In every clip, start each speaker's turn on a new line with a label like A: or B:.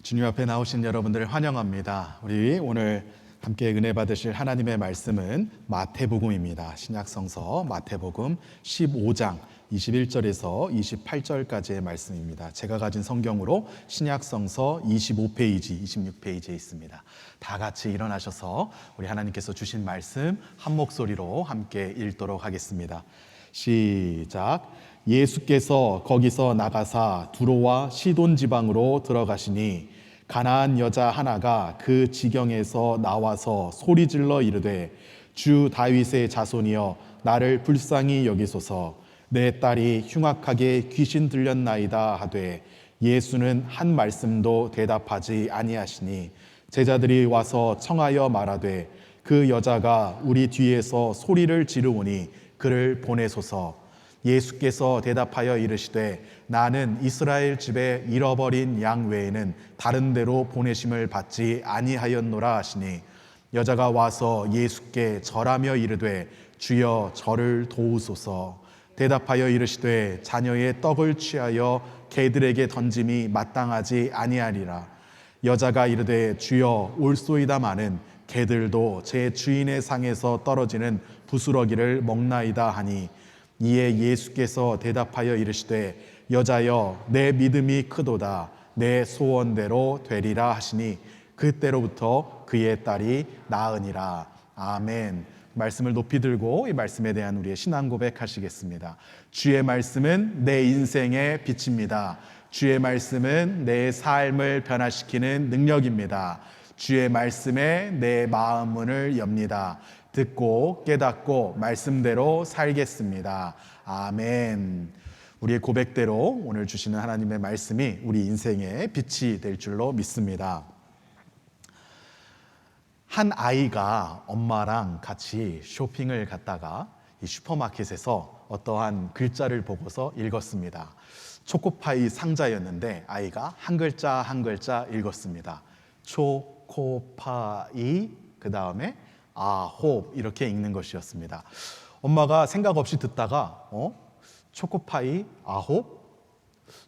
A: 주님 앞에 나오신 여러분들을 환영합니다. 우리 오늘 함께 은혜 받으실 하나님의 말씀은 마태복음입니다. 신약성서 마태복음 15장 21절에서 28절까지의 말씀입니다. 제가 가진 성경으로 신약성서 25페이지, 26페이지에 있습니다. 다 같이 일어나셔서 우리 하나님께서 주신 말씀 한 목소리로 함께 읽도록 하겠습니다. 시작. 예수께서 거기서 나가사 두로와 시돈 지방으로 들어가시니 가나안 여자 하나가 그 지경에서 나와서 소리질러 이르되 주 다윗의 자손이여 나를 불쌍히 여기소서. 내 딸이 흉악하게 귀신 들렸나이다 하되 예수는 한 말씀도 대답하지 아니하시니 제자들이 와서 청하여 말하되 그 여자가 우리 뒤에서 소리를 지르오니 그를 보내소서. 예수께서 대답하여 이르시되 나는 이스라엘 집에 잃어버린 양 외에는 다른 데로 보내심을 받지 아니하였노라 하시니 여자가 와서 예수께 절하며 이르되 주여 저를 도우소서. 대답하여 이르시되 자녀의 떡을 취하여 개들에게 던짐이 마땅하지 아니하리라. 여자가 이르되 주여 올소이다마는 개들도 제 주인의 상에서 떨어지는 부스러기를 먹나이다 하니 이에 예수께서 대답하여 이르시되 여자여 내 믿음이 크도다. 내 소원대로 되리라 하시니 그때로부터 그의 딸이 나으니라. 아멘. 말씀을 높이 들고 이 말씀에 대한 우리의 신앙 고백하시겠습니다. 주의 말씀은 내 인생의 빛입니다. 주의 말씀은 내 삶을 변화시키는 능력입니다. 주의 말씀에 내 마음 문을 엽니다. 듣고 깨닫고 말씀대로 살겠습니다. 아멘. 우리의 고백대로 오늘 주시는 하나님의 말씀이 우리 인생의 빛이 될 줄로 믿습니다. 한 아이가 엄마랑 같이 쇼핑을 갔다가 이 슈퍼마켓에서 어떠한 글자를 보고서 읽었습니다. 초코파이 상자였는데 아이가 한 글자 한 글자 읽었습니다. 초코파이, 그 다음에 아홉, 이렇게 읽는 것이었습니다. 엄마가 생각 없이 듣다가 초코파이 아홉?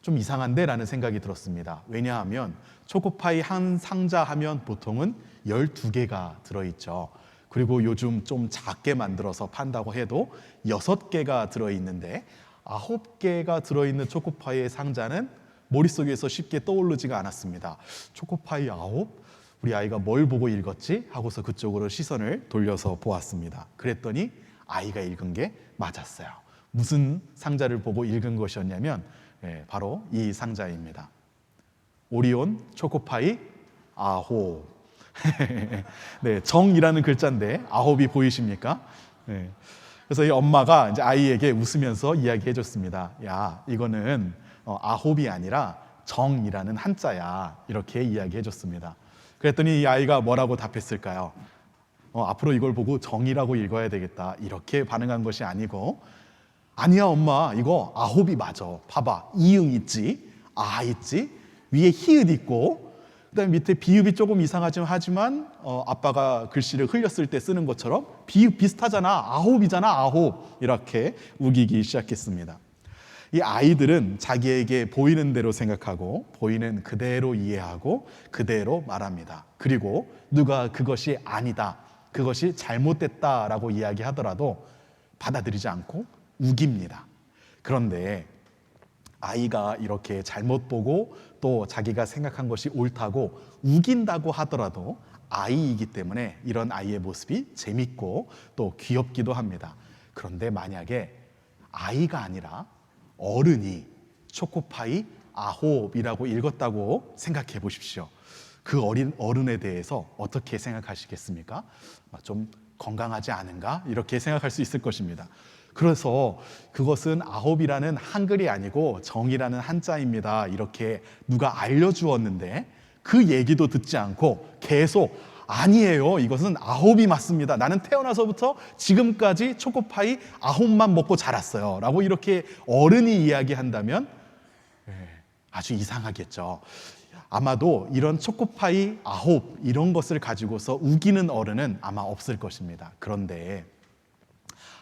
A: 좀 이상한데? 라는 생각이 들었습니다. 왜냐하면 초코파이 한 상자 하면 보통은 12개가 들어있죠. 그리고 요즘 좀 작게 만들어서 판다고 해도 6개가 들어있는데 9개가 들어있는 초코파이의 상자는 머릿속에서 쉽게 떠오르지가 않았습니다. 초코파이 9? 우리 아이가 뭘 보고 읽었지? 하고서 그쪽으로 시선을 돌려서 보았습니다. 그랬더니 아이가 읽은 게 맞았어요. 무슨 상자를 보고 읽은 것이었냐면 바로 이 상자입니다. 오리온 초코파이 9. 네, 정이라는 글자인데 9이 보이십니까? 네. 그래서 이 엄마가 이제 아이에게 웃으면서 이야기해 줬습니다. 야, 이거는 9이 아니라 정이라는 한자야. 이렇게 이야기해 줬습니다. 그랬더니 이 아이가 뭐라고 답했을까요? 앞으로 이걸 보고 정이라고 읽어야 되겠다, 이렇게 반응한 것이 아니고, 아니야 엄마, 이거 9이 맞아. 봐봐, 이응 있지, 아 있지, 위에 히읗 있고, 그다음에 밑에 비읍이 조금 이상하지만 아빠가 글씨를 흘렸을 때 쓰는 것처럼 비읍 비슷하잖아, 9이잖아 9, 이렇게 우기기 시작했습니다. 이 아이들은 자기에게 보이는 대로 생각하고 보이는 그대로 이해하고 그대로 말합니다. 그리고 누가 그것이 아니다, 그것이 잘못됐다라고 이야기하더라도 받아들이지 않고 우깁니다. 그런데 아이가 이렇게 잘못 보고 또 자기가 생각한 것이 옳다고 우긴다고 하더라도 아이이기 때문에 이런 아이의 모습이 재밌고 또 귀엽기도 합니다. 그런데 만약에 아이가 아니라 어른이 초코파이 9이라고 읽었다고 생각해 보십시오. 그 어른에 대해서 어떻게 생각하시겠습니까? 좀 건강하지 않은가? 이렇게 생각할 수 있을 것입니다. 그래서 그것은 9이라는 한글이 아니고 정이라는 한자입니다, 이렇게 누가 알려주었는데 그 얘기도 듣지 않고 계속 아니에요, 이것은 9이 맞습니다, 나는 태어나서부터 지금까지 초코파이 9만 먹고 자랐어요 라고 이렇게 어른이 이야기한다면 아주 이상하겠죠. 아마도 이런 초코파이 9 이런 것을 가지고서 우기는 어른은 아마 없을 것입니다. 그런데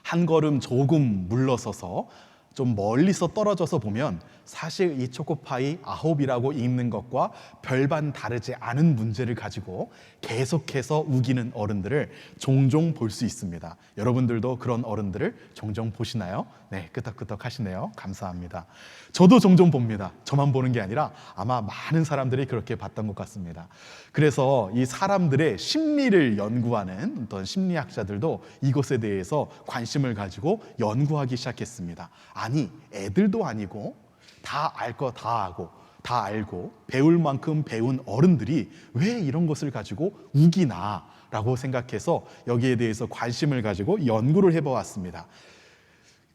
A: 한 걸음 조금 물러서서 좀 멀리서 떨어져서 보면 사실 이 초코파이 아홉이라고 읽는 것과 별반 다르지 않은 문제를 가지고 계속해서 우기는 어른들을 종종 볼 수 있습니다. 여러분들도 그런 어른들을 종종 보시나요? 네, 끄덕끄덕 하시네요. 감사합니다. 저도 종종 봅니다. 저만 보는 게 아니라 아마 많은 사람들이 그렇게 봤던 것 같습니다. 그래서 이 사람들의 심리를 연구하는 어떤 심리학자들도 이것에 대해서 관심을 가지고 연구하기 시작했습니다. 아니, 애들도 아니고 다 알 거 다 하고 다 알고 배울 만큼 배운 어른들이 왜 이런 것을 가지고 우기나 라고 생각해서 여기에 대해서 관심을 가지고 연구를 해보았습니다.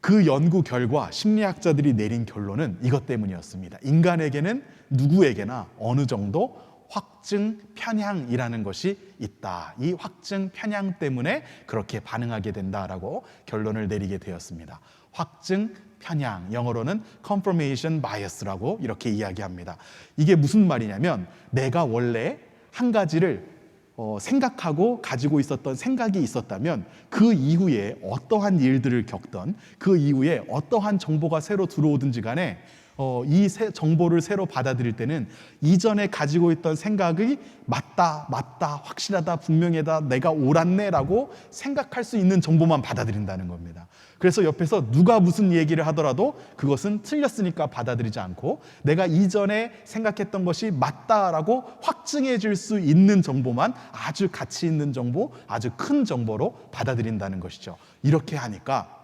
A: 그 연구 결과 심리학자들이 내린 결론은 이것 때문이었습니다. 인간에게는 누구에게나 어느 정도 확증 편향이라는 것이 있다. 이 확증 편향 때문에 그렇게 반응하게 된다라고 결론을 내리게 되었습니다. 확증 편향, 영어로는 confirmation bias라고 이렇게 이야기합니다. 이게 무슨 말이냐면 내가 원래 한 가지를 생각하고 가지고 있었던 생각이 있었다면 그 이후에 어떠한 일들을 겪던 그 이후에 어떠한 정보가 새로 들어오든지 간에 이 정보를 새로 받아들일 때는 이전에 가지고 있던 생각이 맞다, 확실하다, 분명하다, 내가 옳았네 라고 생각할 수 있는 정보만 받아들인다는 겁니다. 그래서 옆에서 누가 무슨 얘기를 하더라도 그것은 틀렸으니까 받아들이지 않고 내가 이전에 생각했던 것이 맞다라고 확증해 줄 수 있는 정보만 아주 가치 있는 정보, 아주 큰 정보로 받아들인다는 것이죠. 이렇게 하니까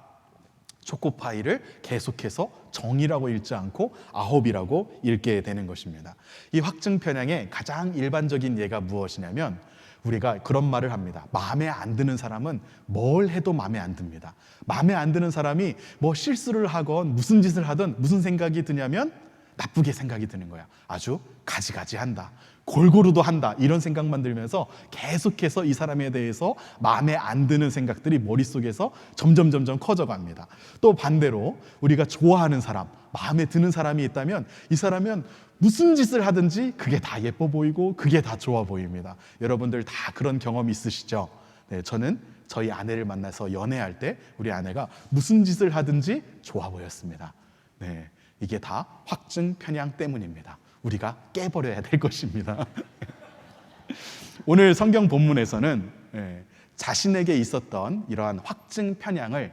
A: 초코파이를 계속해서 정이라고 읽지 않고 아홉이라고 읽게 되는 것입니다. 이 확증 편향의 가장 일반적인 예가 무엇이냐면 우리가 그런 말을 합니다. 마음에 안 드는 사람은 뭘 해도 마음에 안 듭니다. 마음에 안 드는 사람이 뭐 실수를 하건 무슨 짓을 하든 무슨 생각이 드냐면 나쁘게 생각이 드는 거야. 아주 가지가지한다. 골고루도 한다. 이런 생각만 들면서 계속해서 이 사람에 대해서 마음에 안 드는 생각들이 머릿속에서 점점 커져갑니다. 또 반대로 우리가 좋아하는 사람, 마음에 드는 사람이 있다면 이 사람은 무슨 짓을 하든지 그게 다 예뻐 보이고 그게 다 좋아 보입니다. 여러분들 다 그런 경험 있으시죠? 네, 저는 저희 아내를 만나서 연애할 때 우리 아내가 무슨 짓을 하든지 좋아 보였습니다. 네, 이게 다 확증 편향 때문입니다. 우리가 깨버려야 될 것입니다. 오늘 성경 본문에서는 자신에게 있었던 이러한 확증 편향을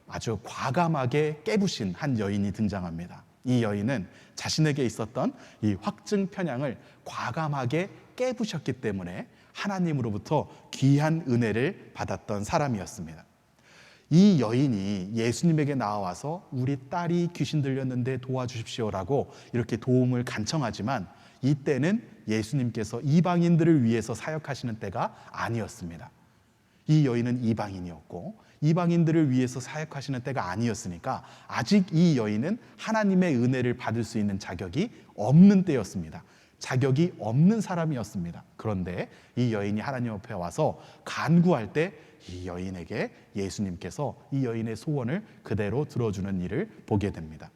A: 아주 과감하게 깨부신 한 여인이 등장합니다. 이 여인은 자신에게 있었던 이 확증 편향을 과감하게 깨부셨기 때문에 하나님으로부터 귀한 은혜를 받았던 사람이었습니다. 이 여인이 예수님에게 나와서 우리 딸이 귀신 들렸는데 도와주십시오라고 이렇게 도움을 간청하지만 이때는 예수님께서 이방인들을 위해서 사역하시는 때가 아니었습니다. 이 여인은 이방인이었고 이방인들을 위해서 사역하시는 때가 아니었으니까 아직 이 여인은 하나님의 은혜를 받을 수 있는 자격이 없는 때였습니다. 자격이 없는 사람이었습니다. 그런데 이 여인이 하나님 앞에 와서 간구할 때 이 여인에게 예수님께서 이 여인의 소원을 그대로 들어주는 일을 보게 됩니다.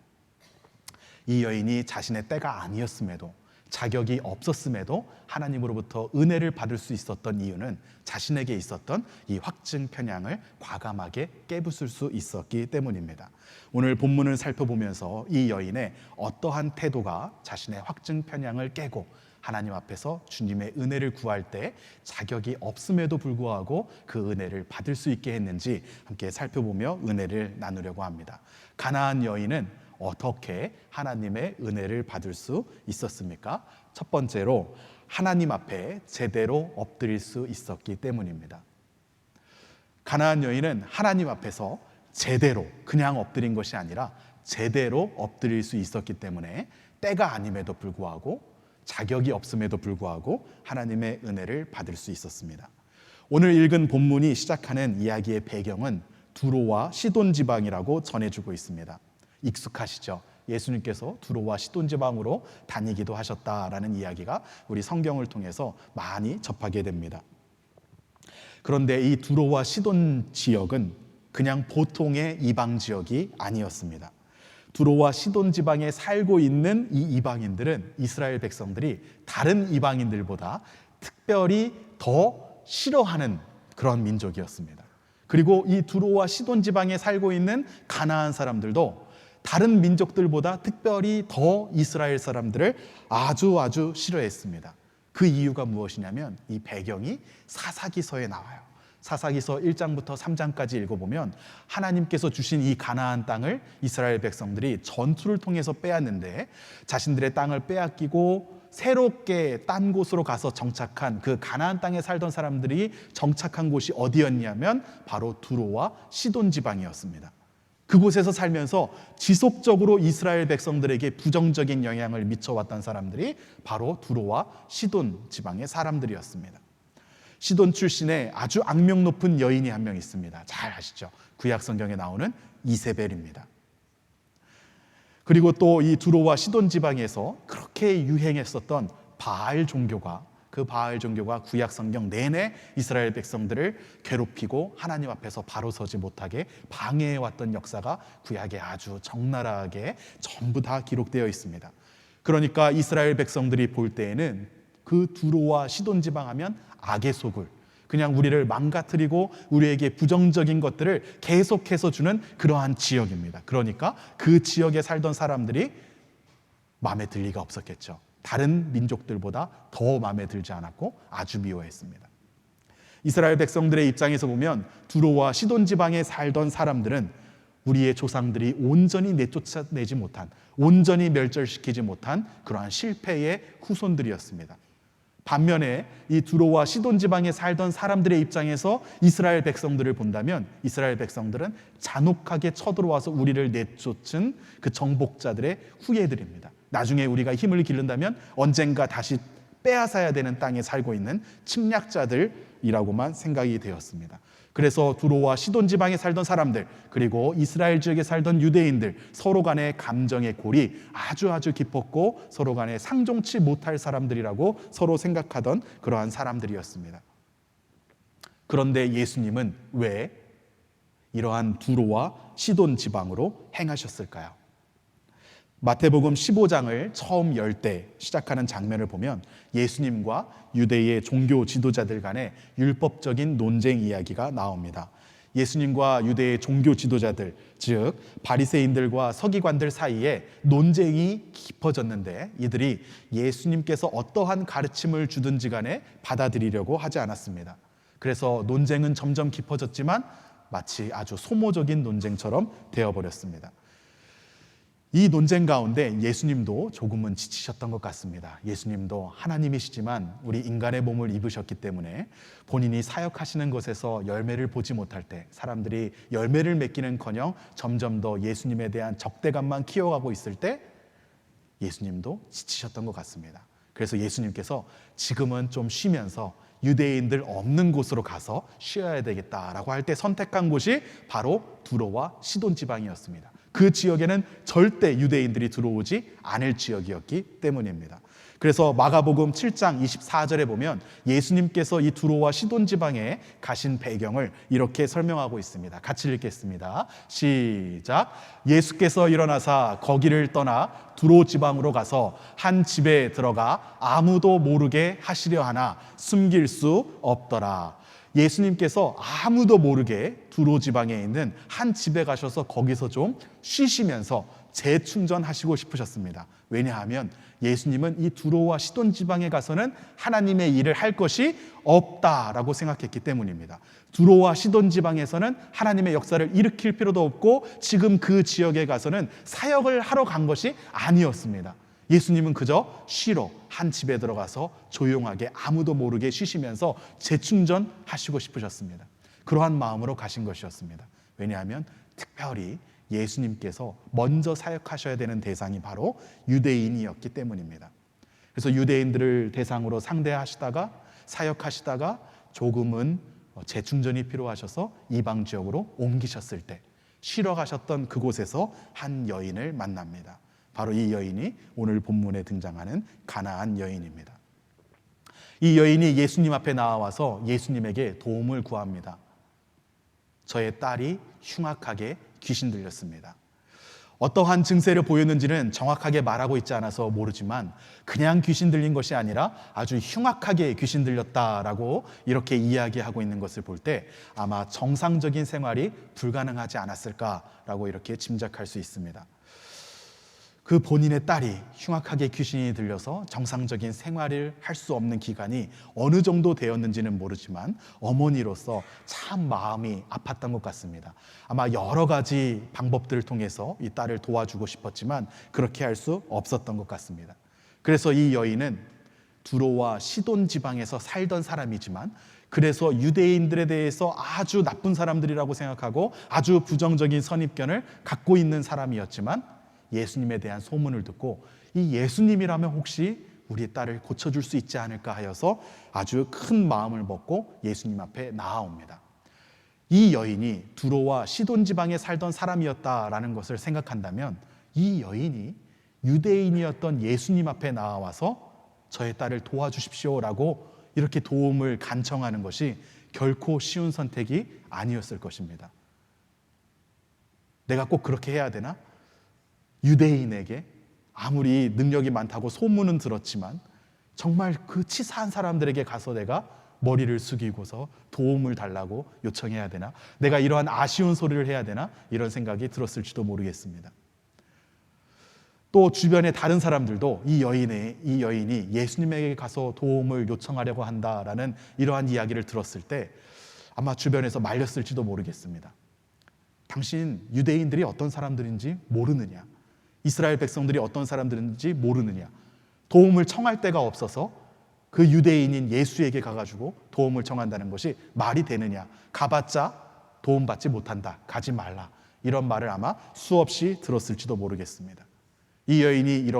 A: 이 여인이 자신의 때가 아니었음에도 자격이 없었음에도 하나님으로부터 은혜를 받을 수 있었던 이유는 자신에게 있었던 이 확증 편향을 과감하게 깨부술 수 있었기 때문입니다. 오늘 본문을 살펴보면서 이 여인의 어떠한 태도가 자신의 확증 편향을 깨고 하나님 앞에서 주님의 은혜를 구할 때 자격이 없음에도 불구하고 그 은혜를 받을 수 있게 했는지 함께 살펴보며 은혜를 나누려고 합니다. 가나안 여인은 어떻게 하나님의 은혜를 받을 수 있었습니까? 첫 번째로 하나님 앞에 제대로 엎드릴 수 있었기 때문입니다. 가나안 여인은 하나님 앞에서 제대로 그냥 엎드린 것이 아니라 제대로 엎드릴 수 있었기 때문에 때가 아님에도 불구하고 자격이 없음에도 불구하고 하나님의 은혜를 받을 수 있었습니다. 오늘 읽은 본문이 시작하는 이야기의 배경은 두로와 시돈 지방이라고 전해주고 있습니다. 익숙하시죠? 예수님께서 두로와 시돈 지방으로 다니기도 하셨다라는 이야기가 우리 성경을 통해서 많이 접하게 됩니다. 그런데 이 두로와 시돈 지역은 그냥 보통의 이방 지역이 아니었습니다. 두로와 시돈 지방에 살고 있는 이 이방인들은 이스라엘 백성들이 다른 이방인들보다 특별히 더 싫어하는 그런 민족이었습니다. 그리고 이 두로와 시돈 지방에 살고 있는 가나안 사람들도 다른 민족들보다 특별히 더 이스라엘 사람들을 아주 싫어했습니다. 그 이유가 무엇이냐면 이 배경이 사사기서에 나와요. 사사기서 1장부터 3장까지 읽어보면 하나님께서 주신 이 가나안 땅을 이스라엘 백성들이 전투를 통해서 빼앗는데, 자신들의 땅을 빼앗기고 새롭게 딴 곳으로 가서 정착한 그 가나안 땅에 살던 사람들이 정착한 곳이 어디였냐면 바로 두로와 시돈 지방이었습니다. 그곳에서 살면서 지속적으로 이스라엘 백성들에게 부정적인 영향을 미쳐왔던 사람들이 바로 두로와 시돈 지방의 사람들이었습니다. 시돈 출신의 아주 악명 높은 여인이 한 명 있습니다. 잘 아시죠? 구약 성경에 나오는 이세벨입니다. 그리고 또 이 두로와 시돈 지방에서 그렇게 유행했었던 바알 종교가, 그 바알 종교가 구약 성경 내내 이스라엘 백성들을 괴롭히고 하나님 앞에서 바로 서지 못하게 방해해왔던 역사가 구약에 아주 적나라하게 전부 다 기록되어 있습니다. 그러니까 이스라엘 백성들이 볼 때에는 그 두로와 시돈 지방 하면 악의 소굴, 그냥 우리를 망가뜨리고 우리에게 부정적인 것들을 계속해서 주는 그러한 지역입니다. 그러니까 그 지역에 살던 사람들이 마음에 들 리가 없었겠죠. 다른 민족들보다 더 마음에 들지 않았고 아주 미워했습니다. 이스라엘 백성들의 입장에서 보면 두로와 시돈 지방에 살던 사람들은 우리의 조상들이 온전히 내쫓아내지 못한, 온전히 멸절시키지 못한 그러한 실패의 후손들이었습니다. 반면에 이 두로와 시돈 지방에 살던 사람들의 입장에서 이스라엘 백성들을 본다면 이스라엘 백성들은 잔혹하게 쳐들어와서 우리를 내쫓은 그 정복자들의 후예들입니다. 나중에 우리가 힘을 기른다면 언젠가 다시 빼앗아야 되는 땅에 살고 있는 침략자들이라고만 생각이 되었습니다. 그래서 두로와 시돈 지방에 살던 사람들, 그리고 이스라엘 지역에 살던 유대인들, 서로 간의 감정의 골이 아주 깊었고 서로 간에 상종치 못할 사람들이라고 서로 생각하던 그러한 사람들이었습니다. 그런데 예수님은 왜 이러한 두로와 시돈 지방으로 행하셨을까요? 마태복음 15장을 처음 열 때 시작하는 장면을 보면 예수님과 유대의 종교 지도자들 간의 율법적인 논쟁 이야기가 나옵니다. 예수님과 유대의 종교 지도자들, 즉 바리새인들과 서기관들 사이에 논쟁이 깊어졌는데 이들이 예수님께서 어떠한 가르침을 주든지 간에 받아들이려고 하지 않았습니다. 그래서 논쟁은 점점 깊어졌지만 마치 아주 소모적인 논쟁처럼 되어버렸습니다. 이 논쟁 가운데 예수님도 조금은 지치셨던 것 같습니다. 예수님도 하나님이시지만 우리 인간의 몸을 입으셨기 때문에 본인이 사역하시는 것에서 열매를 보지 못할 때, 사람들이 열매를 맺기는커녕 점점 더 예수님에 대한 적대감만 키워가고 있을 때 예수님도 지치셨던 것 같습니다. 그래서 예수님께서 지금은 좀 쉬면서 유대인들 없는 곳으로 가서 쉬어야 되겠다라고 할 때 선택한 곳이 바로 두로와 시돈 지방이었습니다. 그 지역에는 절대 유대인들이 들어오지 않을 지역이었기 때문입니다. 그래서 마가복음 7장 24절에 보면 예수님께서 이 두로와 시돈 지방에 가신 배경을 이렇게 설명하고 있습니다. 같이 읽겠습니다. 시작. 예수께서 일어나사 거기를 떠나 두로 지방으로 가서 한 집에 들어가 아무도 모르게 하시려 하나 숨길 수 없더라. 예수님께서 아무도 모르게 두로 지방에 있는 한 집에 가셔서 거기서 좀 쉬시면서 재충전하시고 싶으셨습니다. 왜냐하면 예수님은 이 두로와 시돈 지방에 가서는 하나님의 일을 할 것이 없다라고 생각했기 때문입니다. 두로와 시돈 지방에서는 하나님의 역사를 일으킬 필요도 없고 지금 그 지역에 가서는 사역을 하러 간 것이 아니었습니다. 예수님은 그저 쉬러 한 집에 들어가서 조용하게 아무도 모르게 쉬시면서 재충전하시고 싶으셨습니다. 그러한 마음으로 가신 것이었습니다. 왜냐하면 특별히 예수님께서 먼저 사역하셔야 되는 대상이 바로 유대인이었기 때문입니다. 그래서 유대인들을 대상으로 상대하시다가 사역하시다가 조금은 재충전이 필요하셔서 이방 지역으로 옮기셨을 때 쉬러 가셨던 그곳에서 한 여인을 만납니다. 바로 이 여인이 오늘 본문에 등장하는 가나안 여인입니다. 이 여인이 예수님 앞에 나와서 예수님에게 도움을 구합니다. 저의 딸이 흉악하게 귀신 들렸습니다. 어떠한 증세를 보였는지는 정확하게 말하고 있지 않아서 모르지만 그냥 귀신 들린 것이 아니라 아주 흉악하게 귀신 들렸다라고 이렇게 이야기하고 있는 것을 볼 때 아마 정상적인 생활이 불가능하지 않았을까라고 이렇게 짐작할 수 있습니다. 그 본인의 딸이 흉악하게 귀신이 들려서 정상적인 생활을 할 수 없는 기간이 어느 정도 되었는지는 모르지만 어머니로서 참 마음이 아팠던 것 같습니다. 아마 여러 가지 방법들을 통해서 이 딸을 도와주고 싶었지만 그렇게 할 수 없었던 것 같습니다. 그래서 이 여인은 두로와 시돈 지방에서 살던 사람이지만 그래서 유대인들에 대해서 아주 나쁜 사람들이라고 생각하고 아주 부정적인 선입견을 갖고 있는 사람이었지만 예수님에 대한 소문을 듣고 이 예수님이라면 혹시 우리 딸을 고쳐줄 수 있지 않을까 하여서 아주 큰 마음을 먹고 예수님 앞에 나아옵니다. 이 여인이 두로와 시돈 지방에 살던 사람이었다라는 것을 생각한다면 이 여인이 유대인이었던 예수님 앞에 나와서 저의 딸을 도와주십시오라고 이렇게 도움을 간청하는 것이 결코 쉬운 선택이 아니었을 것입니다. 내가 꼭 그렇게 해야 되나? 유대인에게 아무리 능력이 많다고 소문은 들었지만 정말 그 치사한 사람들에게 가서 내가 머리를 숙이고서 도움을 달라고 요청해야 되나? 내가 이러한 아쉬운 소리를 해야 되나? 이런 생각이 들었을지도 모르겠습니다. 또 주변의 다른 사람들도 이 여인이 예수님에게 가서 도움을 요청하려고 한다라는 이러한 이야기를 들었을 때 아마 주변에서 말렸을지도 모르겠습니다. 당신 유대인들이 어떤 사람들인지 모르느냐? 이스라엘 백성들이 어떤 사람들인지 모르느냐? 도움을 청할 데가 없어서 그 유대인인 예수에게 가가지고 도움을 청한다는 것이 말이 되느냐? 가봤자 도움받지 못한다. 가지 말라. 이런 말을 아마 수없이 들었을지도 모르겠습니다. 이 여인이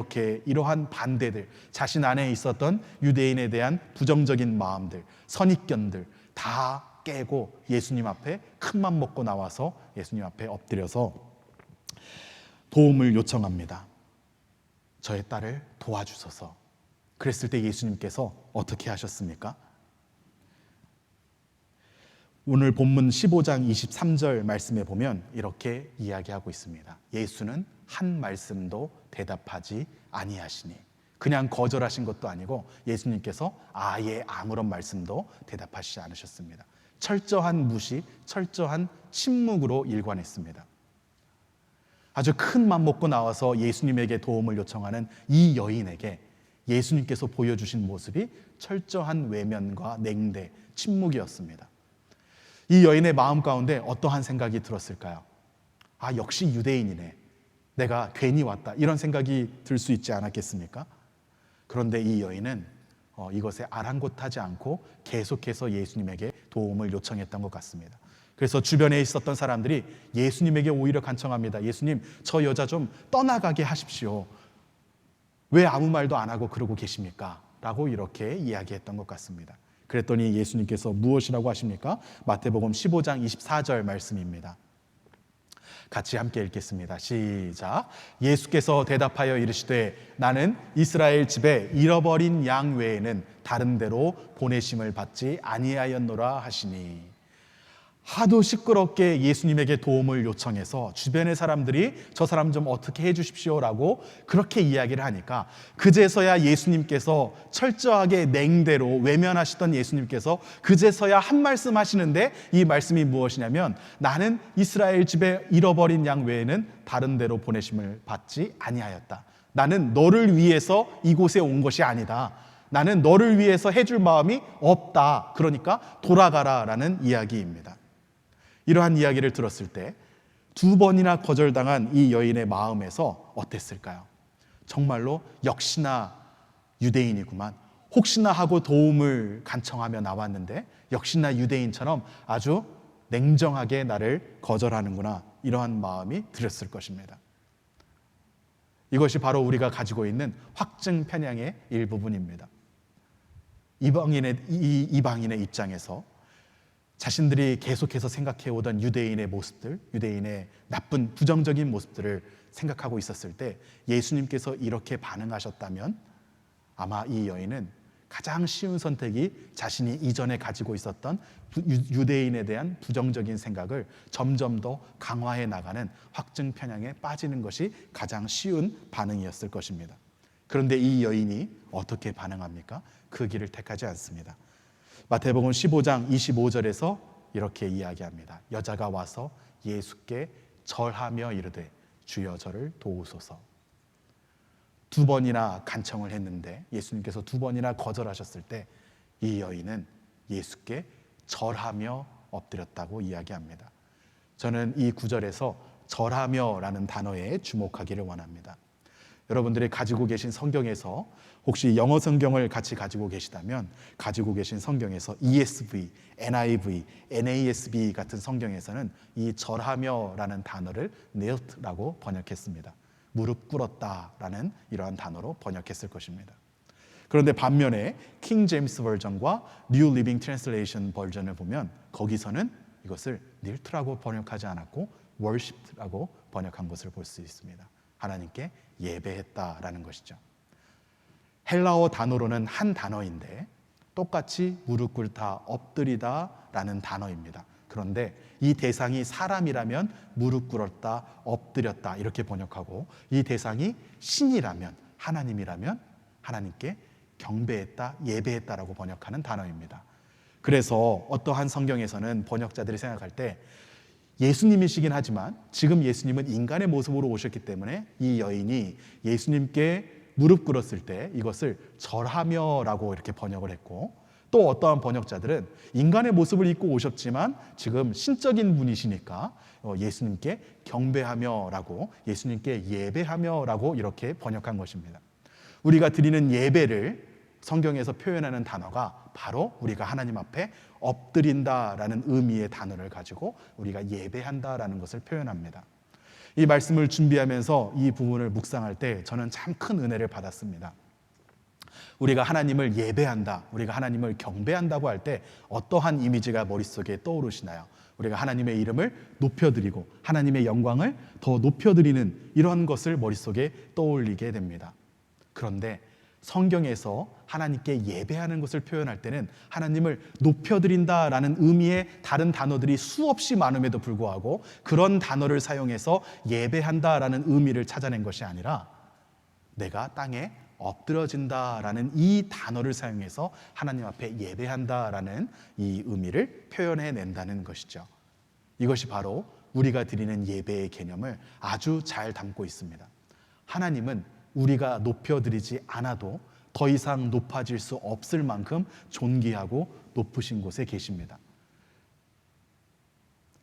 A: 이러한 반대들, 자신 안에 있었던 유대인에 대한 부정적인 마음들, 선입견들 다 깨고 예수님 앞에 큰맘 먹고 나와서 예수님 앞에 엎드려서 도움을 요청합니다. 저의 딸을 도와주소서. 그랬을 때 예수님께서 어떻게 하셨습니까? 오늘 본문 15장 23절 말씀에 보면 이렇게 이야기하고 있습니다. 예수는 한 말씀도 대답하지 아니하시니. 그냥 거절하신 것도 아니고 예수님께서 아예 아무런 말씀도 대답하시지 않으셨습니다. 철저한 무시, 철저한 침묵으로 일관했습니다. 아주 큰 맘 먹고 나와서 예수님에게 도움을 요청하는 이 여인에게 예수님께서 보여주신 모습이 철저한 외면과 냉대, 침묵이었습니다. 이 여인의 마음 가운데 어떠한 생각이 들었을까요? 아, 역시 유대인이네. 내가 괜히 왔다. 이런 생각이 들 수 있지 않았겠습니까? 그런데 이 여인은 이것에 아랑곳하지 않고 계속해서 예수님에게 도움을 요청했던 것 같습니다. 그래서 주변에 있었던 사람들이 예수님에게 오히려 간청합니다. 예수님, 저 여자 좀 떠나가게 하십시오. 왜 아무 말도 안 하고 그러고 계십니까? 라고 이렇게 이야기했던 것 같습니다. 그랬더니 예수님께서 무엇이라고 하십니까? 마태복음 15장 24절 말씀입니다. 같이 함께 읽겠습니다. 시작. 예수께서 대답하여 이르시되 나는 이스라엘 집에 잃어버린 양 외에는 다른 데로 보내심을 받지 아니하였노라 하시니. 하도 시끄럽게 예수님에게 도움을 요청해서 주변의 사람들이 저 사람 좀 어떻게 해 주십시오라고 그렇게 이야기를 하니까 그제서야 예수님께서 철저하게 냉대로 외면하시던 예수님께서 그제서야 한 말씀 하시는데 이 말씀이 무엇이냐면 나는 이스라엘 집에 잃어버린 양 외에는 다른 데로 보내심을 받지 아니하였다. 나는 너를 위해서 이곳에 온 것이 아니다. 나는 너를 위해서 해줄 마음이 없다. 그러니까 돌아가라라는 이야기입니다. 이러한 이야기를 들었을 때 두 번이나 거절당한 이 여인의 마음에서 어땠을까요? 정말로 역시나 유대인이구만. 혹시나 하고 도움을 간청하며 나왔는데 역시나 유대인처럼 아주 냉정하게 나를 거절하는구나. 이러한 마음이 들었을 것입니다. 이것이 바로 우리가 가지고 있는 확증 편향의 일부분입니다. 이방인의 입장에서 자신들이 계속해서 생각해오던 유대인의 모습들, 유대인의 나쁜 부정적인 모습들을 생각하고 있었을 때 예수님께서 이렇게 반응하셨다면 아마 이 여인은 가장 쉬운 선택이 자신이 이전에 가지고 있었던 유대인에 대한 부정적인 생각을 점점 더 강화해 나가는 확증 편향에 빠지는 것이 가장 쉬운 반응이었을 것입니다. 그런데 이 여인이 어떻게 반응합니까? 그 길을 택하지 않습니다. 마태복음 15장 25절에서 이렇게 이야기합니다. 여자가 와서 예수께 절하며 이르되 주여 저를 도우소서. 두 번이나 간청을 했는데 예수님께서 두 번이나 거절하셨을 때 이 여인은 예수께 절하며 엎드렸다고 이야기합니다. 저는 이 구절에서 절하며라는 단어에 주목하기를 원합니다. 여러분들이 가지고 계신 성경에서 혹시 영어 성경을 같이 가지고 계시다면 가지고 계신 성경에서 ESV, NIV, NASB 같은 성경에서는 이 절하며라는 단어를 kneel라고 번역했습니다. 무릎 꿇었다라는 이러한 단어로 번역했을 것입니다. 그런데 반면에 킹 제임스 버전과 뉴 리빙 트랜슬레이션 버전을 보면 거기서는 이것을 kneel,라고 번역하지 않았고 worship라고 번역한 것을 볼 수 있습니다. 하나님께 예배했다라는 것이죠. 헬라어 단어로는 한 단어인데 똑같이 무릎 꿇다, 엎드리다라는 단어입니다. 그런데 이 대상이 사람이라면 무릎 꿇었다, 엎드렸다 이렇게 번역하고 이 대상이 신이라면 하나님이라면 하나님께 경배했다, 예배했다라고 번역하는 단어입니다. 그래서 어떠한 성경에서는 번역자들이 생각할 때 예수님이시긴 하지만 지금 예수님은 인간의 모습으로 오셨기 때문에 이 여인이 예수님께 무릎 꿇었을 때 이것을 절하며라고 이렇게 번역을 했고, 또 어떠한 번역자들은 인간의 모습을 입고 오셨지만 지금 신적인 분이시니까 예수님께 경배하며라고, 예수님께 예배하며라고 이렇게 번역한 것입니다. 우리가 드리는 예배를 성경에서 표현하는 단어가 바로 우리가 하나님 앞에 엎드린다라는 의미의 단어를 가지고 우리가 예배한다라는 것을 표현합니다. 이 말씀을 준비하면서 이 부분을 묵상할 때 저는 참 큰 은혜를 받았습니다. 우리가 하나님을 예배한다, 우리가 하나님을 경배한다고 할 때 어떠한 이미지가 머릿속에 떠오르시나요? 우리가 하나님의 이름을 높여드리고 하나님의 영광을 더 높여드리는 이런 것을 머릿속에 떠올리게 됩니다. 그런데 성경에서 하나님께 예배하는 것을 표현할 때는 하나님을 높여드린다라는 의미의 다른 단어들이 수없이 많음에도 불구하고 그런 단어를 사용해서 예배한다라는 의미를 찾아낸 것이 아니라 내가 땅에 엎드러진다라는 이 단어를 사용해서 하나님 앞에 예배한다라는 이 의미를 표현해낸다는 것이죠. 이것이 바로 우리가 드리는 예배의 개념을 아주 잘 담고 있습니다. 하나님은 우리가 높여드리지 않아도 더 이상 높아질 수 없을 만큼 존귀하고 높으신 곳에 계십니다.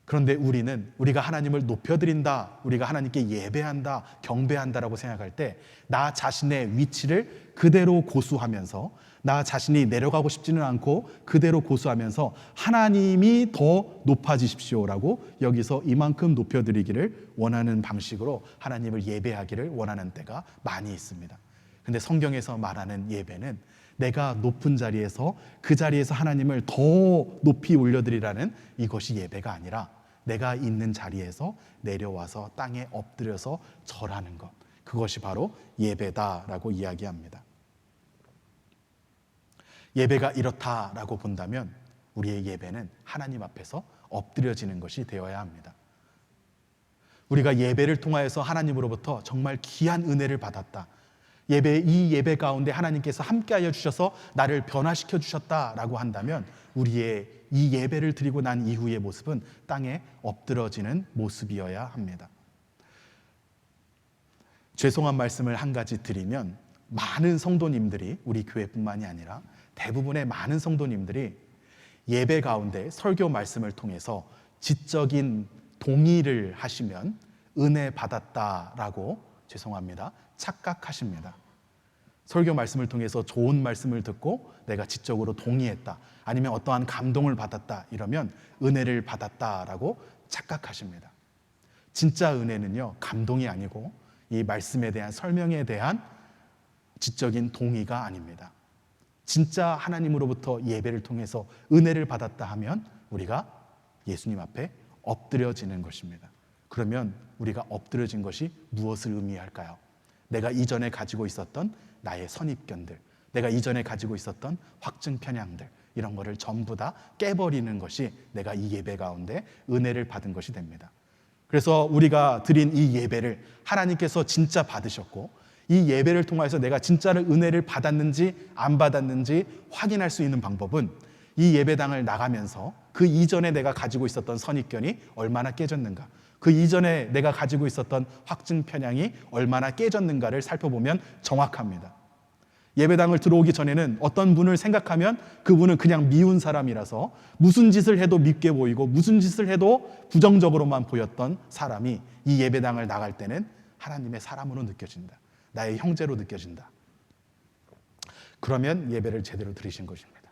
A: 그런데 우리가 하나님을 높여드린다, 우리가 하나님께 예배한다, 경배한다라고 생각할 때 나 자신의 위치를 그대로 고수하면서 나 자신이 내려가고 싶지는 않고 그대로 고수하면서 하나님이 더 높아지십시오라고 여기서 이만큼 높여드리기를 원하는 방식으로 하나님을 예배하기를 원하는 때가 많이 있습니다. 근데 성경에서 말하는 예배는 내가 높은 자리에서 그 자리에서 하나님을 더 높이 올려드리라는 이것이 예배가 아니라 내가 있는 자리에서 내려와서 땅에 엎드려서 절하는 것, 그것이 바로 예배다라고 이야기합니다. 예배가 이렇다라고 본다면 우리의 예배는 하나님 앞에서 엎드려지는 것이 되어야 합니다. 우리가 예배를 통하여서 하나님으로부터 정말 귀한 은혜를 받았다, 이 예배 가운데 하나님께서 함께하여 주셔서 나를 변화시켜 주셨다라고 한다면 우리의 이 예배를 드리고 난 이후의 모습은 땅에 엎드러지는 모습이어야 합니다. 죄송한 말씀을 한 가지 드리면 많은 성도님들이, 우리 교회뿐만이 아니라 대부분의 많은 성도님들이 예배 가운데 설교 말씀을 통해서 지적인 동의를 하시면 은혜 받았다라고, 죄송합니다, 착각하십니다. 설교 말씀을 통해서 좋은 말씀을 듣고 내가 지적으로 동의했다, 아니면 어떠한 감동을 받았다, 이러면 은혜를 받았다라고 착각하십니다. 진짜 은혜는요, 감동이 아니고 이 말씀에 대한 설명에 대한 지적인 동의가 아닙니다. 진짜 하나님으로부터 예배를 통해서 은혜를 받았다 하면 우리가 예수님 앞에 엎드려지는 것입니다. 그러면 우리가 엎드려진 것이 무엇을 의미할까요? 내가 이전에 가지고 있었던 나의 선입견들, 내가 이전에 가지고 있었던 확증 편향들, 이런 거를 전부 다 깨버리는 것이 내가 이 예배 가운데 은혜를 받은 것이 됩니다. 그래서 우리가 드린 이 예배를 하나님께서 진짜 받으셨고, 이 예배를 통해서 내가 진짜로 은혜를 받았는지 안 받았는지 확인할 수 있는 방법은 이 예배당을 나가면서 그 이전에 내가 가지고 있었던 선입견이 얼마나 깨졌는가, 그 이전에 내가 가지고 있었던 확증 편향이 얼마나 깨졌는가를 살펴보면 정확합니다. 예배당을 들어오기 전에는 어떤 분을 생각하면 그분은 그냥 미운 사람이라서 무슨 짓을 해도 밉게 보이고 무슨 짓을 해도 부정적으로만 보였던 사람이 이 예배당을 나갈 때는 하나님의 사람으로 느껴진다. 나의 형제로 느껴진다. 그러면 예배를 제대로 드리신 것입니다.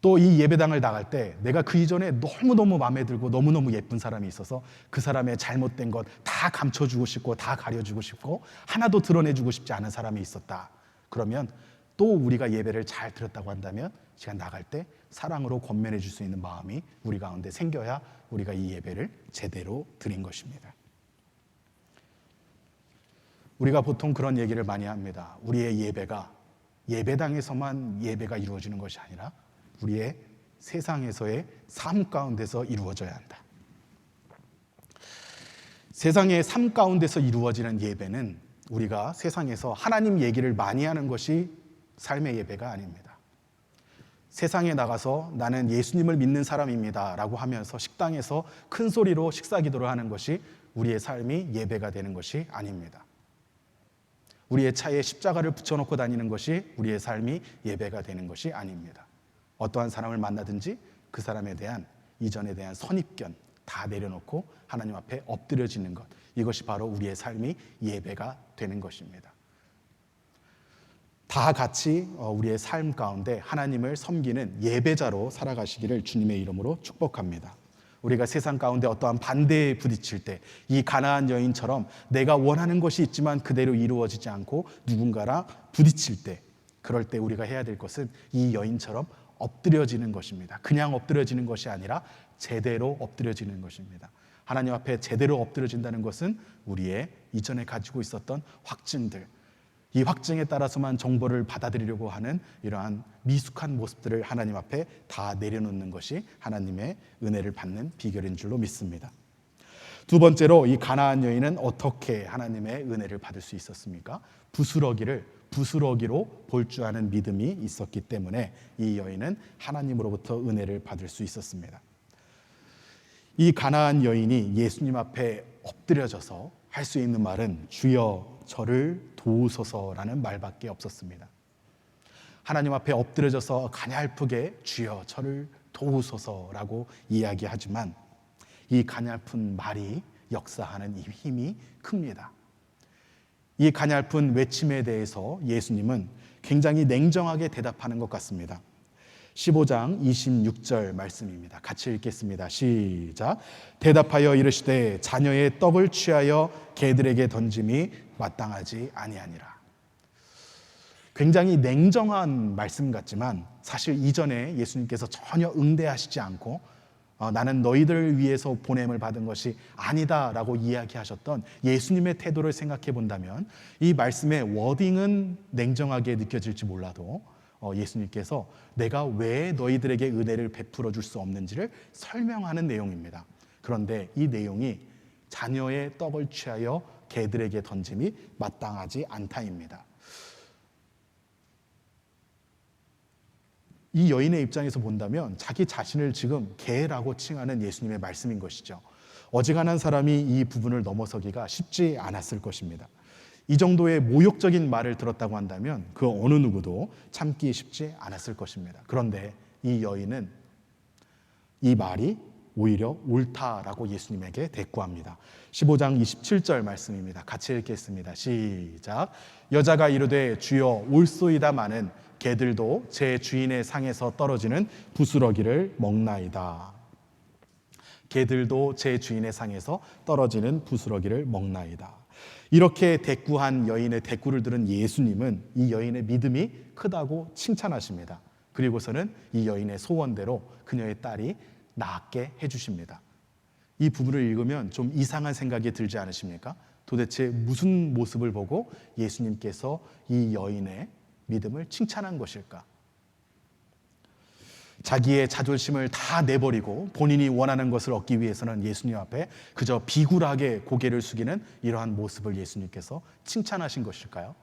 A: 또 이 예배당을 나갈 때 내가 그 이전에 너무너무 마음에 들고 너무너무 예쁜 사람이 있어서 그 사람의 잘못된 것 다 감춰주고 싶고 다 가려주고 싶고 하나도 드러내주고 싶지 않은 사람이 있었다. 그러면 또 우리가 예배를 잘 드렸다고 한다면 제가 나갈 때 사랑으로 권면해 줄 수 있는 마음이 우리 가운데 생겨야 우리가 이 예배를 제대로 드린 것입니다. 우리가 보통 그런 얘기를 많이 합니다. 우리의 예배가 예배당에서만 예배가 이루어지는 것이 아니라 우리의 세상에서의 삶 가운데서 이루어져야 한다. 세상의 삶 가운데서 이루어지는 예배는 우리가 세상에서 하나님 얘기를 많이 하는 것이 삶의 예배가 아닙니다. 세상에 나가서 나는 예수님을 믿는 사람입니다 라고 하면서 식당에서 큰 소리로 식사 기도를 하는 것이 우리의 삶이 예배가 되는 것이 아닙니다. 우리의 차에 십자가를 붙여놓고 다니는 것이 우리의 삶이 예배가 되는 것이 아닙니다. 어떠한 사람을 만나든지 그 사람에 대한 이전에 대한 선입견 다 내려놓고 하나님 앞에 엎드려지는 것, 이것이 바로 우리의 삶이 예배가 되는 것입니다. 다 같이 우리의 삶 가운데 하나님을 섬기는 예배자로 살아가시기를 주님의 이름으로 축복합니다. 우리가 세상 가운데 어떠한 반대에 부딪힐 때 이 가나안 여인처럼 내가 원하는 것이 있지만 그대로 이루어지지 않고 누군가랑 부딪힐 때, 그럴 때 우리가 해야 될 것은 이 여인처럼 엎드려지는 것입니다. 그냥 엎드려지는 것이 아니라 제대로 엎드려지는 것입니다. 하나님 앞에 제대로 엎드려진다는 것은 우리의 이전에 가지고 있었던 확증들, 이 확증에 따라서만 정보를 받아들이려고 하는 이러한 미숙한 모습들을 하나님 앞에 다 내려놓는 것이 하나님의 은혜를 받는 비결인 줄로 믿습니다. 두 번째로 이 가나안 여인은 어떻게 하나님의 은혜를 받을 수 있었습니까? 부스러기로 볼 줄 아는 믿음이 있었기 때문에 이 여인은 하나님으로부터 은혜를 받을 수 있었습니다. 이 가나안 여인이 예수님 앞에 엎드려져서 할 수 있는 말은 주여 저를 도우소서라는 말밖에 없었습니다. 하나님 앞에 엎드려져서 가냘프게 주여 저를 도우소서라고 이야기하지만 이 가냘픈 말이 역사하는 이 힘이 큽니다. 이 가냘픈 외침에 대해서 예수님은 굉장히 냉정하게 대답하는 것 같습니다. 15장 26절 말씀입니다. 같이 읽겠습니다. 시작. 대답하여 이르시되 자녀의 떡을 취하여 개들에게 던짐이 마땅하지 아니하니라. 굉장히 냉정한 말씀 같지만 사실 이전에 예수님께서 전혀 응대하시지 않고 나는 너희들을 위해서 보냄을 받은 것이 아니다 라고 이야기하셨던 예수님의 태도를 생각해 본다면 이 말씀의 워딩은 냉정하게 느껴질지 몰라도 예수님께서 내가 왜 너희들에게 은혜를 베풀어 줄 수 없는지를 설명하는 내용입니다. 그런데 이 내용이 자녀의 떡을 취하여 개들에게 던짐이 마땅하지 않다입니다. 이 여인의 입장에서 본다면 자기 자신을 지금 개라고 칭하는 예수님의 말씀인 것이죠. 어지간한 사람이 이 부분을 넘어서기가 쉽지 않았을 것입니다. 이 정도의 모욕적인 말을 들었다고 한다면 그 어느 누구도 참기 쉽지 않았을 것입니다. 그런데 이 여인은 이 말이 오히려 옳다라고 예수님에게 대꾸합니다. 15장 27절 말씀입니다. 같이 읽겠습니다. 시작. 여자가 이르되 주여 올소이다마는 개들도 제 주인의 상에서 떨어지는 부스러기를 먹나이다. 개들도 제 주인의 상에서 떨어지는 부스러기를 먹나이다. 이렇게 대꾸한 여인의 대꾸를 들은 예수님은 이 여인의 믿음이 크다고 칭찬하십니다. 그리고서는 이 여인의 소원대로 그녀의 딸이 낫게 해주십니다. 이 부분을 읽으면 좀 이상한 생각이 들지 않으십니까? 도대체 무슨 모습을 보고 예수님께서 이 여인의 믿음을 칭찬한 것일까? 자기의 자존심을 다 내버리고 본인이 원하는 것을 얻기 위해서는 예수님 앞에 그저 비굴하게 고개를 숙이는 이러한 모습을 예수님께서 칭찬하신 것일까요?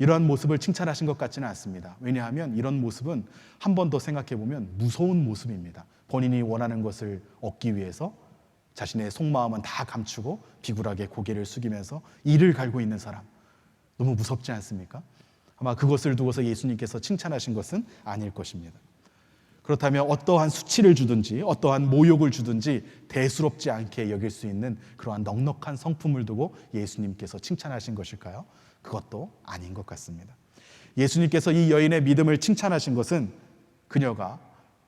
A: 이러한 모습을 칭찬하신 것 같지는 않습니다. 왜냐하면 이런 모습은 한 번 더 생각해 보면 무서운 모습입니다. 본인이 원하는 것을 얻기 위해서 자신의 속마음은 다 감추고 비굴하게 고개를 숙이면서 이를 갈고 있는 사람, 너무 무섭지 않습니까? 아마 그것을 두고서 예수님께서 칭찬하신 것은 아닐 것입니다. 그렇다면 어떠한 수치를 주든지 어떠한 모욕을 주든지 대수롭지 않게 여길 수 있는 그러한 넉넉한 성품을 두고 예수님께서 칭찬하신 것일까요? 그것도 아닌 것 같습니다. 예수님께서 이 여인의 믿음을 칭찬하신 것은 그녀가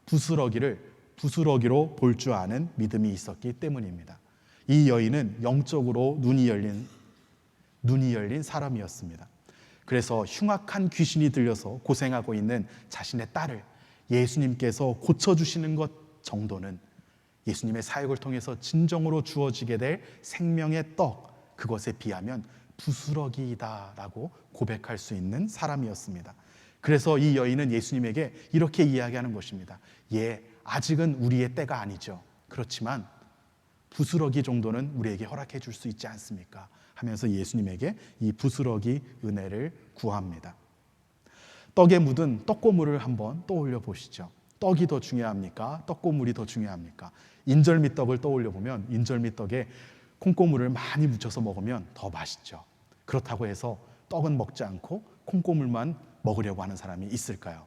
A: 부스러기로 볼 줄 아는 믿음이 있었기 때문입니다. 이 여인은 영적으로 눈이 열린 사람이었습니다. 그래서 흉악한 귀신이 들려서 고생하고 있는 자신의 딸을 예수님께서 고쳐주시는 것 정도는 예수님의 사역을 통해서 진정으로 주어지게 될 생명의 떡, 그것에 비하면 부스러기이다라고 고백할 수 있는 사람이었습니다. 그래서 이 여인은 예수님에게 이렇게 이야기하는 것입니다. 아직은 우리의 때가 아니죠. 그렇지만 부스러기 정도는 우리에게 허락해 줄 수 있지 않습니까? 하면서 예수님에게 이 부스러기 은혜를 구합니다. 떡에 묻은 떡고물을 한번 떠올려 보시죠. 떡이 더 중요합니까? 떡고물이 더 중요합니까? 인절미떡을 떠올려 보면 인절미떡에 콩고물을 많이 묻혀서 먹으면 더 맛있죠. 그렇다고 해서 떡은 먹지 않고 콩고물만 먹으려고 하는 사람이 있을까요?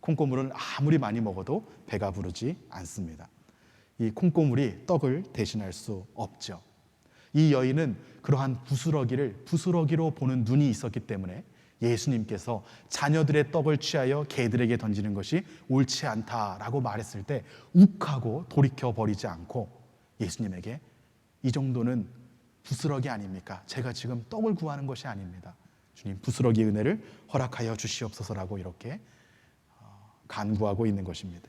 A: 콩고물은 아무리 많이 먹어도 배가 부르지 않습니다. 이 콩고물이 떡을 대신할 수 없죠. 이 여인은 그러한 부스러기로 보는 눈이 있었기 때문에 예수님께서 자녀들의 떡을 취하여 개들에게 던지는 것이 옳지 않다라고 말했을 때 욱하고 돌이켜버리지 않고 예수님에게 이 정도는 부스러기 아닙니까? 제가 지금 떡을 구하는 것이 아닙니다. 주님, 부스러기 은혜를 허락하여 주시옵소서라고 이렇게 간구하고 있는 것입니다.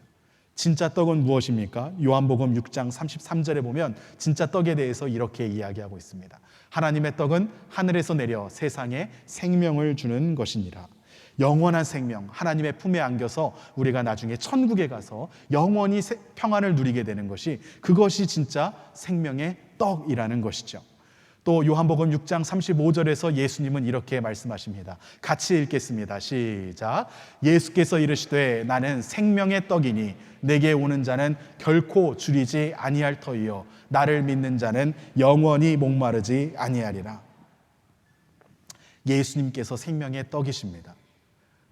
A: 진짜 떡은 무엇입니까? 요한복음 6장 33절에 보면 진짜 떡에 대해서 이렇게 이야기하고 있습니다. 하나님의 떡은 하늘에서 내려 세상에 생명을 주는 것이니라. 영원한 생명, 하나님의 품에 안겨서 우리가 나중에 천국에 가서 영원히 평안을 누리게 되는 것이, 그것이 진짜 생명의 떡이라는 것이죠. 또 요한복음 6장 35절에서 예수님은 이렇게 말씀하십니다. 같이 읽겠습니다. 시작. 예수께서 이르시되 나는 생명의 떡이니 내게 오는 자는 결코 줄이지 아니할 터이요 나를 믿는 자는 영원히 목마르지 아니하리라. 예수님께서 생명의 떡이십니다.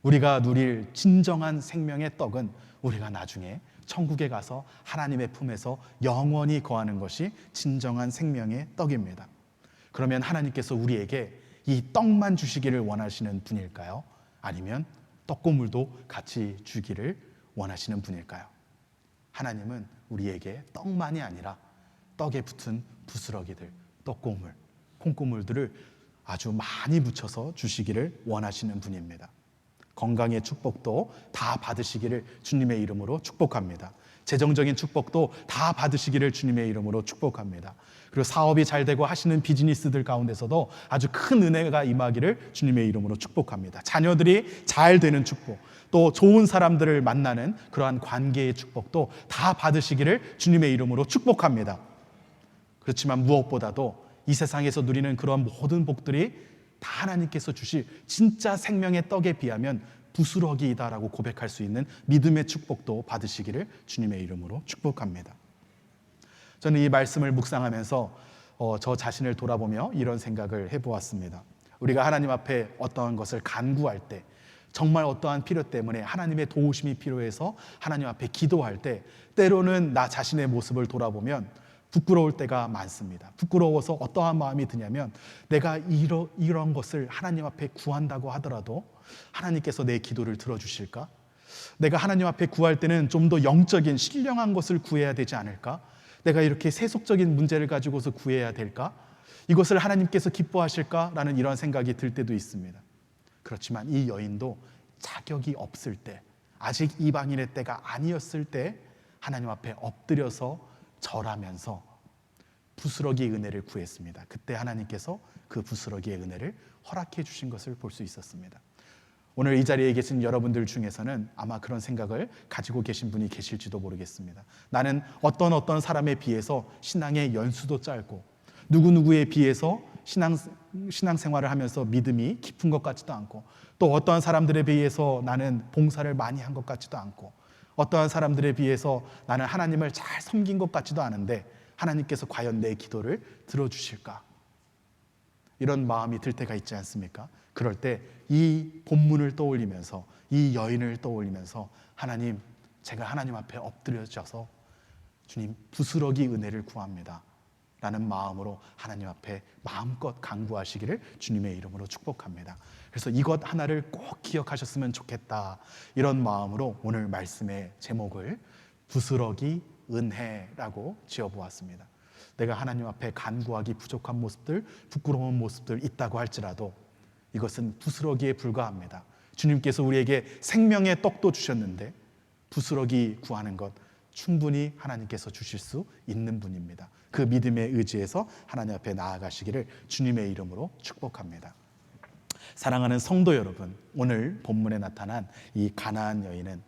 A: 우리가 누릴 진정한 생명의 떡은 우리가 나중에 천국에 가서 하나님의 품에서 영원히 거하는 것이 진정한 생명의 떡입니다. 그러면 하나님께서 우리에게 이 떡만 주시기를 원하시는 분일까요? 아니면 떡고물도 같이 주기를 원하시는 분일까요? 하나님은 우리에게 떡만이 아니라 떡에 붙은 부스러기들, 떡고물, 콩고물들을 아주 많이 붙여서 주시기를 원하시는 분입니다. 건강의 축복도 다 받으시기를 주님의 이름으로 축복합니다. 재정적인 축복도 다 받으시기를 주님의 이름으로 축복합니다. 그리고 사업이 잘 되고 하시는 비즈니스들 가운데서도 아주 큰 은혜가 임하기를 주님의 이름으로 축복합니다. 자녀들이 잘 되는 축복, 또 좋은 사람들을 만나는 그러한 관계의 축복도 다 받으시기를 주님의 이름으로 축복합니다. 그렇지만 무엇보다도 이 세상에서 누리는 그러한 모든 복들이 다 하나님께서 주실 진짜 생명의 떡에 비하면 부스러기이다라고 고백할 수 있는 믿음의 축복도 받으시기를 주님의 이름으로 축복합니다. 저는 이 말씀을 묵상하면서 저 자신을 돌아보며 이런 생각을 해보았습니다. 우리가 하나님 앞에 어떠한 것을 간구할 때, 정말 어떠한 필요 때문에 하나님의 도우심이 필요해서 하나님 앞에 기도할 때, 때로는 나 자신의 모습을 돌아보면 부끄러울 때가 많습니다. 부끄러워서 어떠한 마음이 드냐면, 내가 이런 것을 하나님 앞에 구한다고 하더라도 하나님께서 내 기도를 들어주실까? 내가 하나님 앞에 구할 때는 좀 더 영적인 신령한 것을 구해야 되지 않을까? 내가 이렇게 세속적인 문제를 가지고서 구해야 될까? 이것을 하나님께서 기뻐하실까? 라는 이런 생각이 들 때도 있습니다. 그렇지만 이 여인도 자격이 없을 때, 아직 이방인의 때가 아니었을 때 하나님 앞에 엎드려서 절하면서 부스러기 은혜를 구했습니다. 그때 하나님께서 그 부스러기의 은혜를 허락해 주신 것을 볼 수 있었습니다. 오늘 이 자리에 계신 여러분들 중에서는 아마 그런 생각을 가지고 계신 분이 계실지도 모르겠습니다. 나는 어떤 사람에 비해서 신앙의 연수도 짧고 누구누구에 비해서 신앙생활을 하면서 믿음이 깊은 것 같지도 않고 또 어떠한 사람들에 비해서 나는 봉사를 많이 한 것 같지도 않고, 어떠한 사람들에 비해서 나는 하나님을 잘 섬긴 것 같지도 않은데 하나님께서 과연 내 기도를 들어주실까? 이런 마음이 들 때가 있지 않습니까? 그럴 때 이 본문을 떠올리면서, 이 여인을 떠올리면서, 하나님, 제가 하나님 앞에 엎드려져서 주님 부스러기 은혜를 구합니다 라는 마음으로 하나님 앞에 마음껏 간구하시기를 주님의 이름으로 축복합니다. 그래서 이것 하나를 꼭 기억하셨으면 좋겠다, 이런 마음으로 오늘 말씀의 제목을 부스러기 은혜라고 지어보았습니다. 내가 하나님 앞에 간구하기 부족한 모습들, 부끄러운 모습들 있다고 할지라도 이것은 부스러기에 불과합니다. 주님께서 우리에게 생명의 떡도 주셨는데 부스러기 구하는 것 충분히 하나님께서 주실 수 있는 분입니다. 그 믿음에 의지해서 하나님 앞에 나아가시기를 주님의 이름으로 축복합니다. 사랑하는 성도 여러분, 오늘 본문에 나타난 이 가나안 여인은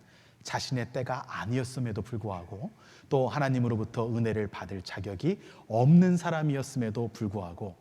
A: 자신의 때가 아니었음에도 불구하고, 또 하나님으로부터 은혜를 받을 자격이 없는 사람이었음에도 불구하고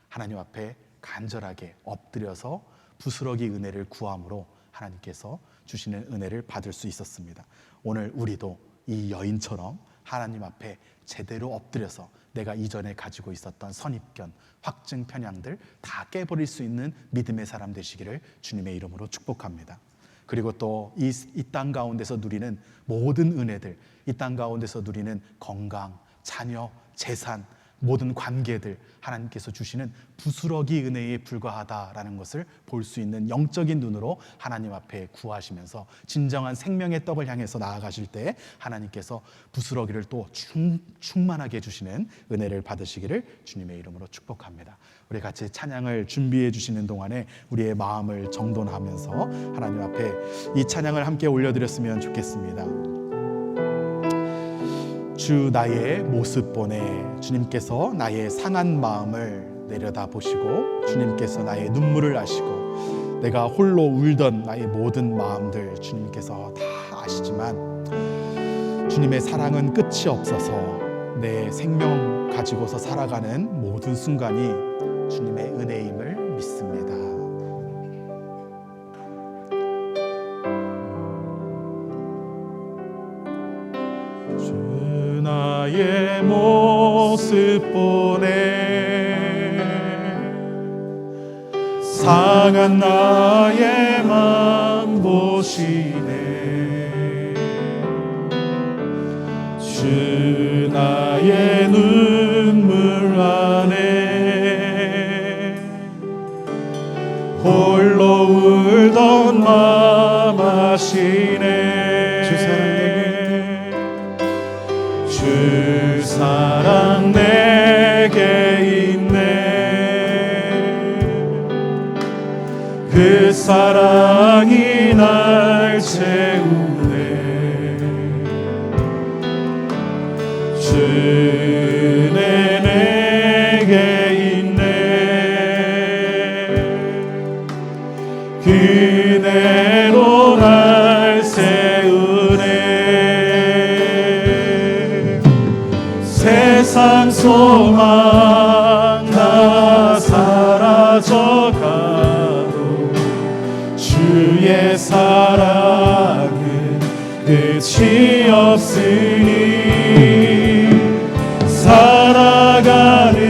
A: 하나님 앞에 간절하게 엎드려서 부스러기 은혜를 구함으로 하나님께서 주시는 은혜를 받을 수 있었습니다. 오늘 우리도 이 여인처럼 하나님 앞에 제대로 엎드려서 내가 이전에 가지고 있었던 선입견, 확증, 편향들 다 깨버릴 수 있는 믿음의 사람 되시기를 주님의 이름으로 축복합니다. 그리고 또 이 땅 가운데서 누리는 모든 은혜들, 이 땅 가운데서 누리는 건강, 자녀, 재산, 모든 관계들 하나님께서 주시는 부스러기 은혜에 불과하다라는 것을 볼 수 있는 영적인 눈으로 하나님 앞에 구하시면서 진정한 생명의 떡을 향해서 나아가실 때 하나님께서 부스러기를 또 충만하게 주시는 은혜를 받으시기를 주님의 이름으로 축복합니다. 우리 같이 찬양을 준비해 주시는 동안에 우리의 마음을 정돈하면서 하나님 앞에 이 찬양을 함께 올려드렸으면 좋겠습니다. 주 나의 모습 보내, 주님께서 나의 상한 마음을 내려다보시고 주님께서 나의 눈물을 아시고 내가 홀로 울던 나의 모든 마음들 주님께서 다 아시지만 주님의 사랑은 끝이 없어서 내 생명 가지고서 살아가는 모든 순간이 주님의 은혜임을 믿습니다. 나의 모습 보내 상한 나의 맘 보시네 주 나의 눈물 안에 홀로 울던 맘 아시네 주 사랑 내게 있네 그 사랑이 날 채우네 주네 내게 있네 그대로 날 세우네 세상 소망 다 사라져가도 주의 사랑은 끝이 없으니 살아가는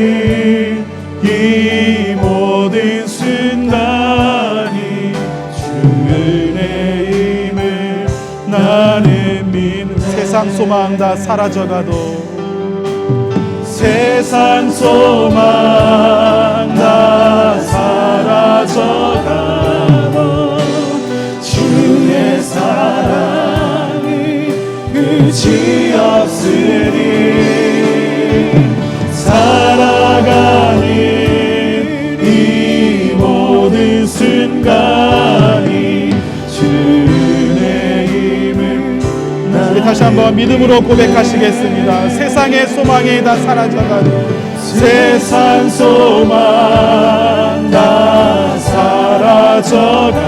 A: 이 모든 순간이 주 은혜임을 나는 믿네 세상 소망 다 사라져가도 세상 소망 다 사라져가도 주의 사랑이 끝이 없으니 살아가는 이 모든 순간이 주의 힘을 우리 다시 한번 믿음으로 고백하시겠습니다. 세상의 소망이 다 사라져가도 세상 소망 다 사라져가도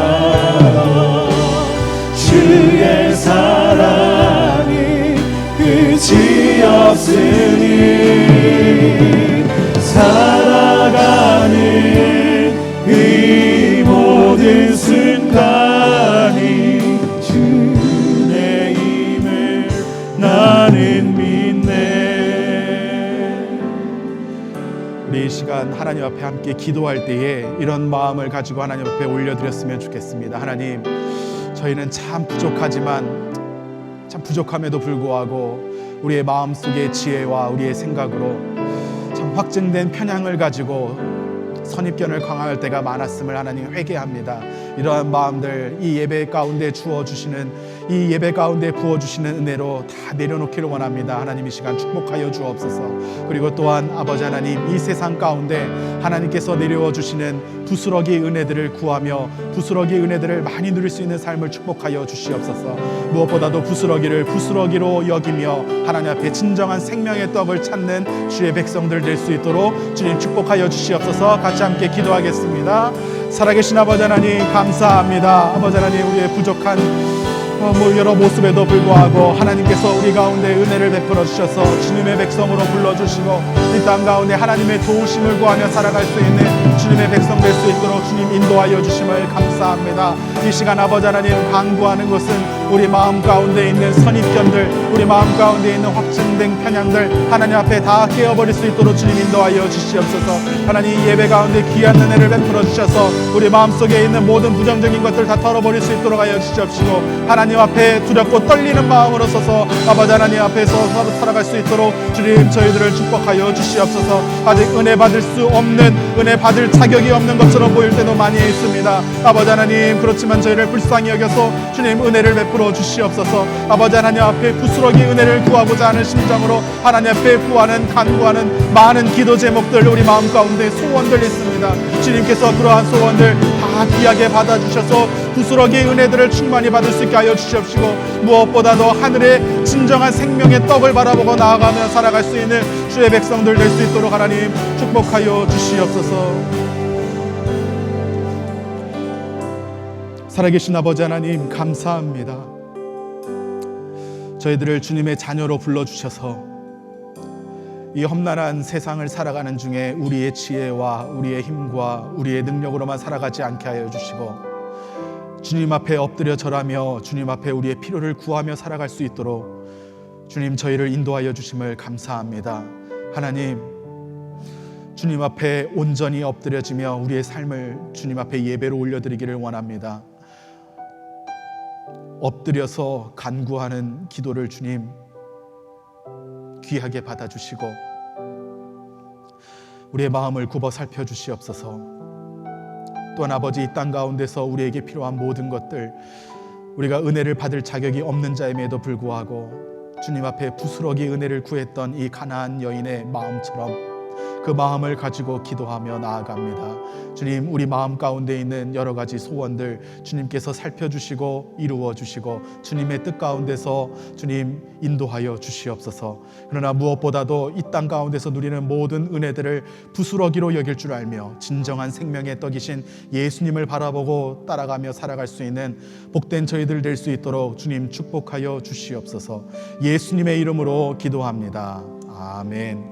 A: 주의 사랑이 끝이 없으니 살아가는 이 모든 시간 하나님 앞에 함께 기도할 때에 이런 마음을 가지고 하나님 앞에 올려드렸으면 좋겠습니다. 하나님, 저희는 참 부족하지만 참 부족함에도 불구하고 우리의 마음속의 지혜와 우리의 생각으로 참 확증된 편향을 가지고 선입견을 강화할 때가 많았음을 하나님 회개합니다. 이러한 마음들 이 예배 가운데 주어주시는, 이 예배 가운데 부어주시는 은혜로 다 내려놓기를 원합니다. 하나님, 이 시간 축복하여 주옵소서. 그리고 또한 아버지 하나님, 이 세상 가운데 하나님께서 내려와 주시는 부스러기 은혜들을 구하며 부스러기 은혜들을 많이 누릴 수 있는 삶을 축복하여 주시옵소서. 무엇보다도 부스러기를 부스러기로 여기며 하나님 앞에 진정한 생명의 떡을 찾는 주의 백성들 될 수 있도록 주님 축복하여 주시옵소서. 같이 함께 기도하겠습니다. 살아계신 아버지 하나님, 감사합니다. 아버지 하나님, 우리의 부족한 여러 모습에도 불구하고 하나님께서 우리 가운데 은혜를 베풀어 주셔서 주님의 백성으로 불러주시고 이 땅 가운데 하나님의 도우심을 구하며 살아갈 수 있는 주님의 백성 될 수 있도록 주님 인도하여 주심을 감사합니다. 이 시간 아버지 하나님, 간구하는 것은 우리 마음 가운데 있는 선입견들, 우리 마음 가운데 있는 확증된 편향들 하나님 앞에 다 깨어버릴 수 있도록 주님 인도하여 주시옵소서. 하나님, 예배 가운데 귀한 은혜를 베풀어 주셔서 우리 마음속에 있는 모든 부정적인 것들 다 털어버릴 수 있도록 하여 주시옵시고 하나님 앞에 두렵고 떨리는 마음으로 서서 아버지 하나님 앞에서 살아갈 수 있도록 주님 저희들을 축복하여 주시옵소서. 아직 은혜 받을 수 없는, 은혜 받을 자격이 없는 것처럼 보일 때도 많이 있습니다. 아버지 하나님, 그렇지만 저희를 불쌍히 여겨서 주님 은혜를 베풀어 주시옵소서. 아버지 하나님 앞에 부스러기 은혜를 구하고자 하는 심정으로 하나님 앞에 구하는, 간구하는 많은 기도 제목들, 우리 마음 가운데 소원들 있습니다. 주님께서 그러한 소원들 다 귀하게 받아주셔서 부스러기 은혜들을 충만히 받을 수 있게 하여 주시옵시고 무엇보다도 하늘의 진정한 생명의 떡을 바라보고 나아가며 살아갈 수 있는 주의 백성들 될 수 있도록 하나님 축복하여 주시옵소서. 살아계신 아버지 하나님, 감사합니다. 저희들을 주님의 자녀로 불러주셔서 이 험난한 세상을 살아가는 중에 우리의 지혜와 우리의 힘과 우리의 능력으로만 살아가지 않게 하여 주시고 주님 앞에 엎드려 절하며 주님 앞에 우리의 필요를 구하며 살아갈 수 있도록 주님 저희를 인도하여 주심을 감사합니다. 하나님, 주님 앞에 온전히 엎드려지며 우리의 삶을 주님 앞에 예배로 올려드리기를 원합니다. 엎드려서 간구하는 기도를 주님 귀하게 받아주시고 우리의 마음을 굽어 살펴주시옵소서. 또한 아버지, 이 땅 가운데서 우리에게 필요한 모든 것들, 우리가 은혜를 받을 자격이 없는 자임에도 불구하고 주님 앞에 부스러기 은혜를 구했던 이 가나안 여인의 마음처럼 그 마음을 가지고 기도하며 나아갑니다. 주님, 우리 마음 가운데 있는 여러 가지 소원들 주님께서 살펴주시고 이루어주시고 주님의 뜻 가운데서 주님 인도하여 주시옵소서. 그러나 무엇보다도 이 땅 가운데서 누리는 모든 은혜들을 부스러기로 여길 줄 알며 진정한 생명의 떡이신 예수님을 바라보고 따라가며 살아갈 수 있는 복된 저희들 될 수 있도록 주님 축복하여 주시옵소서. 예수님의 이름으로 기도합니다. 아멘.